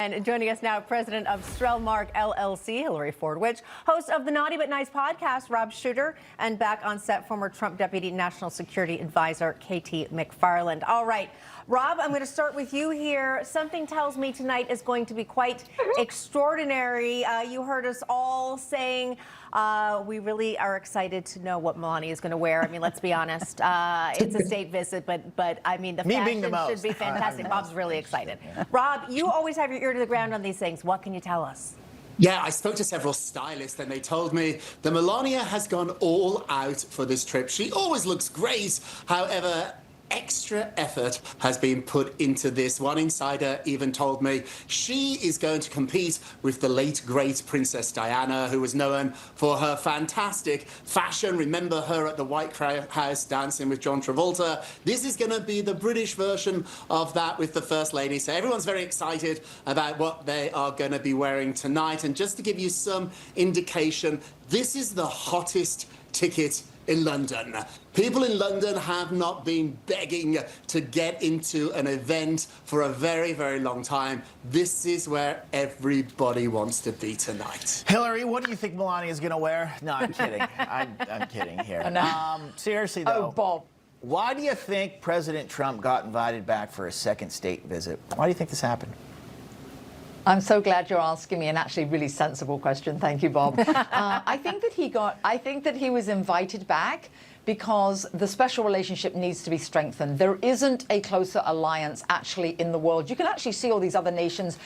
And joining us now, president of Strellmark LLC, Hillary Fordwich, host of the Naughty But Nice podcast, Rob Shuter, and back on set, former Trump Deputy National Security Advisor, K.T. McFarland. All right, Rob, I'm going to start with you here. Something tells me tonight is going to be quite extraordinary. You heard us all saying we really are excited to know what Melania is going to wear. I mean, let's be honest. It's a state visit, but I mean, the fashion should be fantastic. Bob's really excited. Rob, you always have your ear to the ground on these things. What can you tell us? Yeah, I spoke to several stylists and they told me that Melania has gone all out for this trip. She always looks great. However, extra effort has been put into this. One insider even told me she is going to compete with the late, great Princess Diana, who was known for her fantastic fashion. Remember her at the White House dancing with John Travolta? This is going to be the British version of that with the First Lady. So everyone's very excited about what they are going to be wearing tonight. And just to give you some indication, this is the hottest ticket in London. People in London have not been begging to get into an event for a very, very long time. This is where everybody wants to be tonight. Hillary, what do you think Melania is going to wear? No, I'm kidding. I'm kidding here. Seriously, though. Oh, Bob. Why do you think President Trump got invited back for a second state visit? Why do you think this happened? I'm so glad you're asking me an actually really sensible question. Thank you, Bob. I think that he was invited back because the special relationship needs to be strengthened. There isn't a closer alliance actually in the world. You can actually see all these other nations,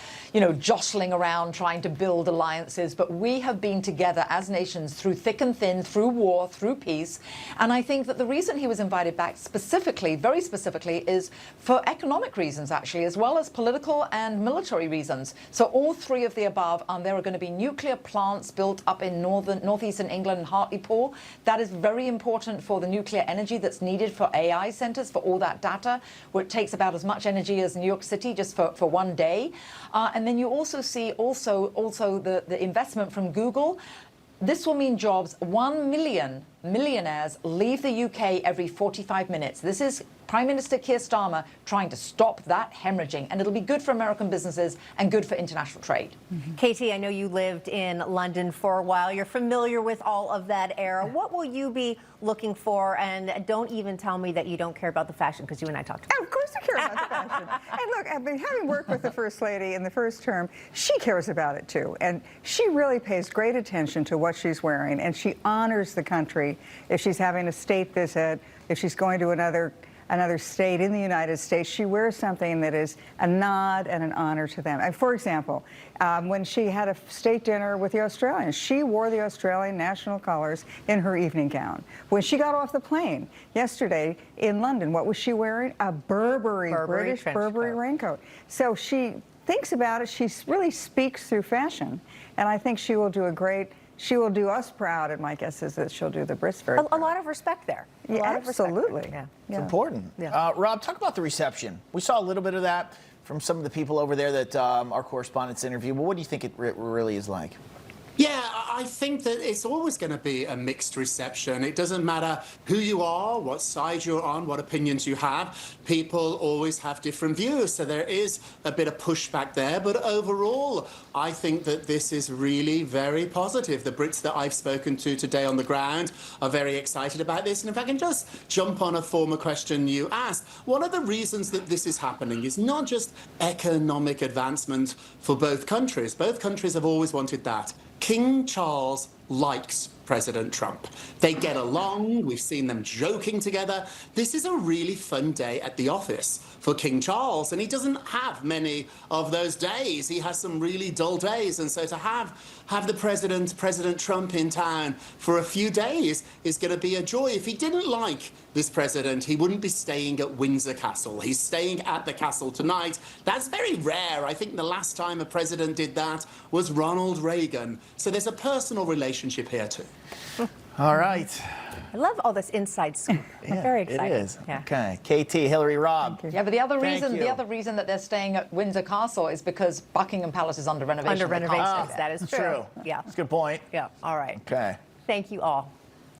jostling around trying to build alliances, but we have been together as nations through thick and thin, through war, through peace. And I think that the reason he was invited back specifically, very specifically, is for economic reasons actually, as well as political and military reasons. So all three of the above, there are going to be nuclear plants built up in northeastern England and Hartlepool. That is very important for the nuclear energy that's needed for AI centers, for all that data, where it takes about as much energy as New York City just for one day. And then you also see the investment from Google. This will mean jobs. 1 million millionaires leave the UK every 45 minutes. This is Prime Minister Keir Starmer trying to stop that hemorrhaging, and it'll be good for American businesses and good for international trade. Katie, I know you lived in London for a while. You're familiar with all of that era. What will you be looking for? And don't even tell me that you don't care about the fashion, because you and I talked about it. Of course I care about the fashion. And look, I mean, having worked with the First Lady in the first term, she cares about it too. And she really pays great attention to what she's wearing, and she honors the country if she's having a state visit, if she's going to another state in the United States. She wears something that is a nod and an honor to them. And for example, when she had a state dinner with the Australians, she wore the Australian national colors in her evening gown. When she got off the plane yesterday in London, what was she wearing? A British Burberry raincoat. So she thinks about it. She really speaks through fashion. And I think she will do she will do us proud, and my guess is that she'll do the Brits very proud. A lot of respect there. Yeah, absolutely. Yeah. It's important. Yeah. Rob, talk about the reception. We saw a little bit of that from some of the people over there that our correspondents interviewed. Well, what do you think it really is like? Yeah, I think that it's always going to be a mixed reception. It doesn't matter who you are, what side you're on, what opinions you have. People always have different views, so there is a bit of pushback there. But overall, I think that this is really very positive. The Brits that I've spoken to today on the ground are very excited about this. And if I can just jump on a former question you asked, one of the reasons that this is happening is not just economic advancement for both countries. Both countries have always wanted that. King Charles likes President Trump. They get along. We've seen them joking together. This is a really fun day at the office for King Charles, and he doesn't have many of those days. He has some really dull days, and so to have the President Trump in town for a few days is going to be a joy. If he didn't like this president, he wouldn't be staying at Windsor Castle. He's staying at the castle tonight. That's very rare. I think the last time a president did that was Ronald Reagan. So there's a personal relationship here too. All right. I love all this inside scoop. I'm very excited. It is. Yeah. Okay. KT, Hillary, Rob. Yeah, but the other reason that they're staying at Windsor Castle is because Buckingham Palace is under renovation. Under renovation. That is true. True. Yeah. That's a good point. Yeah. All right. Okay. Thank you all.